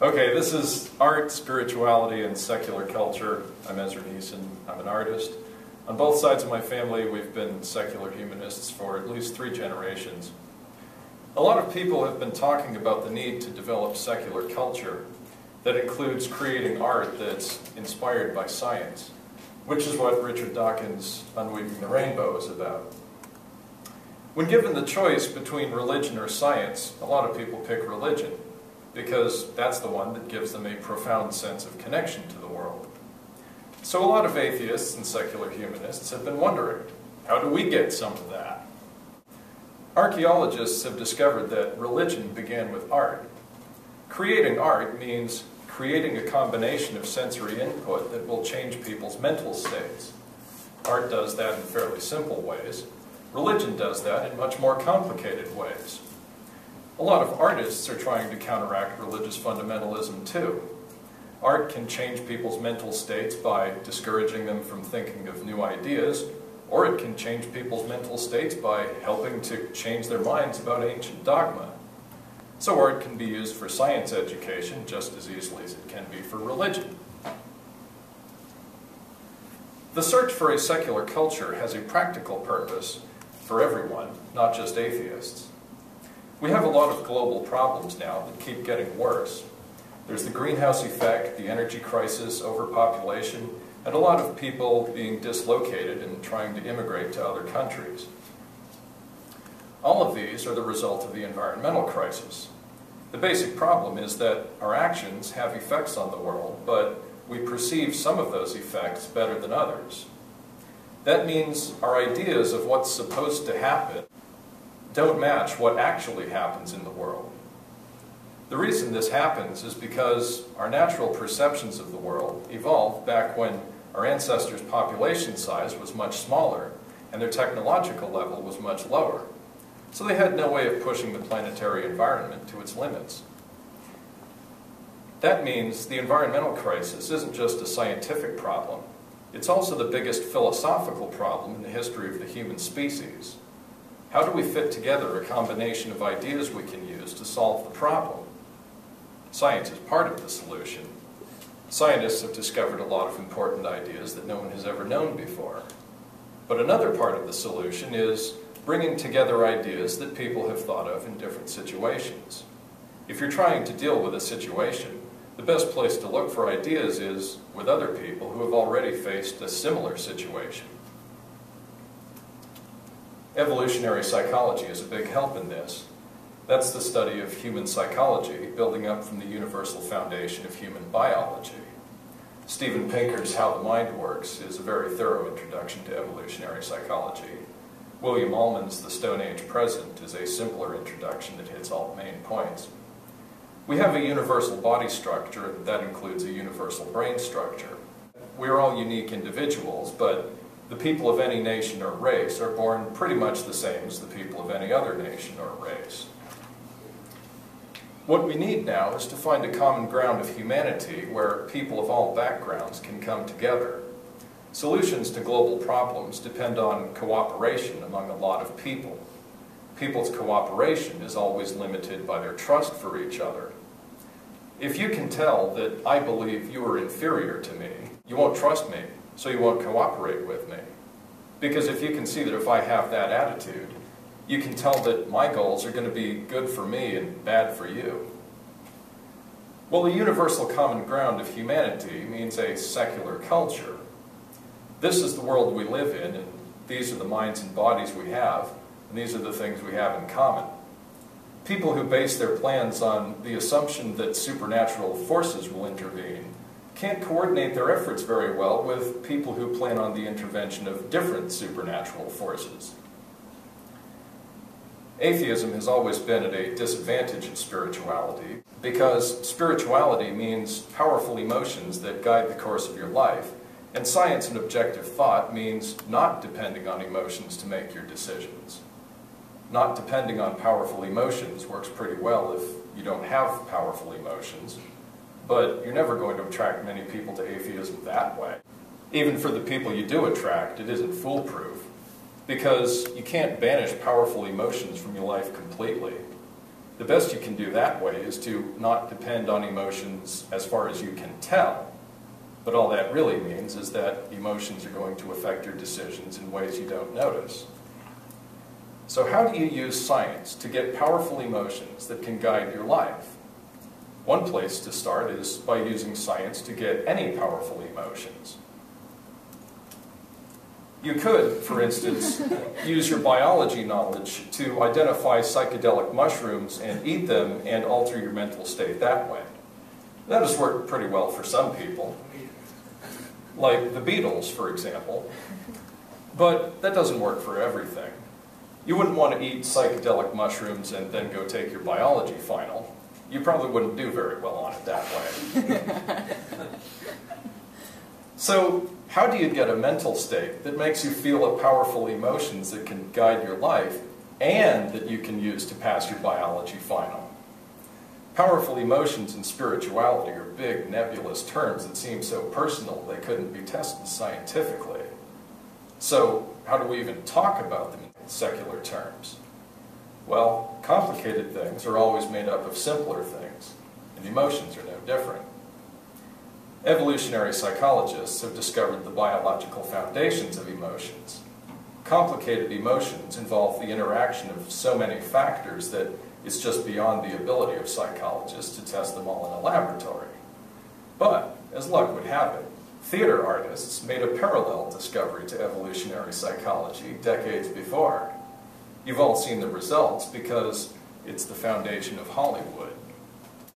Okay, this is Art, Spirituality, and Secular Culture. I'm Ezra Neeson. I'm an artist. On both sides of my family, we've been secular humanists for at least 3 generations. A lot of people have been talking about the need to develop secular culture that includes creating art that's inspired by science, which is what Richard Dawkins' Unweaving the Rainbow is about. When given the choice between religion or science, a lot of people pick religion, because that's the one that gives them a profound sense of connection to the world. So a lot of atheists and secular humanists have been wondering, how do we get some of that? Archaeologists have discovered that religion began with art. Creating art means creating a combination of sensory input that will change people's mental states. Art does that in fairly simple ways. Religion does that in much more complicated ways. A lot of artists are trying to counteract religious fundamentalism too. Art can change people's mental states by discouraging them from thinking of new ideas, or it can change people's mental states by helping to change their minds about ancient dogma. So art can be used for science education just as easily as it can be for religion. The search for a secular culture has a practical purpose for everyone, not just atheists. We have a lot of global problems now that keep getting worse. There's the greenhouse effect, the energy crisis, overpopulation, and a lot of people being dislocated and trying to immigrate to other countries. All of these are the result of the environmental crisis. The basic problem is that our actions have effects on the world, but we perceive some of those effects better than others. That means our ideas of what's supposed to happen don't match what actually happens in the world. The reason this happens is because our natural perceptions of the world evolved back when our ancestors' population size was much smaller and their technological level was much lower. So they had no way of pushing the planetary environment to its limits. That means the environmental crisis isn't just a scientific problem. It's also the biggest philosophical problem in the history of the human species. How do we fit together a combination of ideas we can use to solve the problem? Science is part of the solution. Scientists have discovered a lot of important ideas that no one has ever known before. But another part of the solution is bringing together ideas that people have thought of in different situations. If you're trying to deal with a situation, the best place to look for ideas is with other people who have already faced a similar situation. Evolutionary psychology is a big help in this. That's the study of human psychology, building up from the universal foundation of human biology. Steven Pinker's How the Mind Works is a very thorough introduction to evolutionary psychology. William Ullman's The Stone Age Present is a simpler introduction that hits all the main points. We have a universal body structure that includes a universal brain structure. We're all unique individuals, but the people of any nation or race are born pretty much the same as the people of any other nation or race. What we need now is to find a common ground of humanity where people of all backgrounds can come together. Solutions to global problems depend on cooperation among a lot of people. People's cooperation is always limited by their trust for each other. If you can tell that I believe you are inferior to me, you won't trust me, so you won't cooperate with me. Because if you can see that if I have that attitude, you can tell that my goals are going to be good for me and bad for you. Well, the universal common ground of humanity means a secular culture. This is the world we live in, and these are the minds and bodies we have, and these are the things we have in common. People who base their plans on the assumption that supernatural forces will intervene can't coordinate their efforts very well with people who plan on the intervention of different supernatural forces. Atheism has always been at a disadvantage in spirituality because spirituality means powerful emotions that guide the course of your life, and science and objective thought means not depending on emotions to make your decisions. Not depending on powerful emotions works pretty well if you don't have powerful emotions, but you're never going to attract many people to atheism that way. Even for the people you do attract, it isn't foolproof, because you can't banish powerful emotions from your life completely. The best you can do that way is to not depend on emotions as far as you can tell. But all that really means is that emotions are going to affect your decisions in ways you don't notice. So how do you use science to get powerful emotions that can guide your life? One place to start is by using science to get any powerful emotions. You could, for instance, use your biology knowledge to identify psychedelic mushrooms and eat them and alter your mental state that way. That has worked pretty well for some people, like the Beatles, for example, but that doesn't work for everything. You wouldn't want to eat psychedelic mushrooms and then go take your biology final. You probably wouldn't do very well on it that way. So, how do you get a mental state that makes you feel powerful emotions that can guide your life and that you can use to pass your biology final? Powerful emotions and spirituality are big, nebulous terms that seem so personal they couldn't be tested scientifically. So, how do we even talk about them in secular terms? Well, complicated things are always made up of simpler things, and emotions are no different. Evolutionary psychologists have discovered the biological foundations of emotions. Complicated emotions involve the interaction of so many factors that it's just beyond the ability of psychologists to test them all in a laboratory. But, as luck would have it, theater artists made a parallel discovery to evolutionary psychology decades before. You've all seen the results because it's the foundation of Hollywood.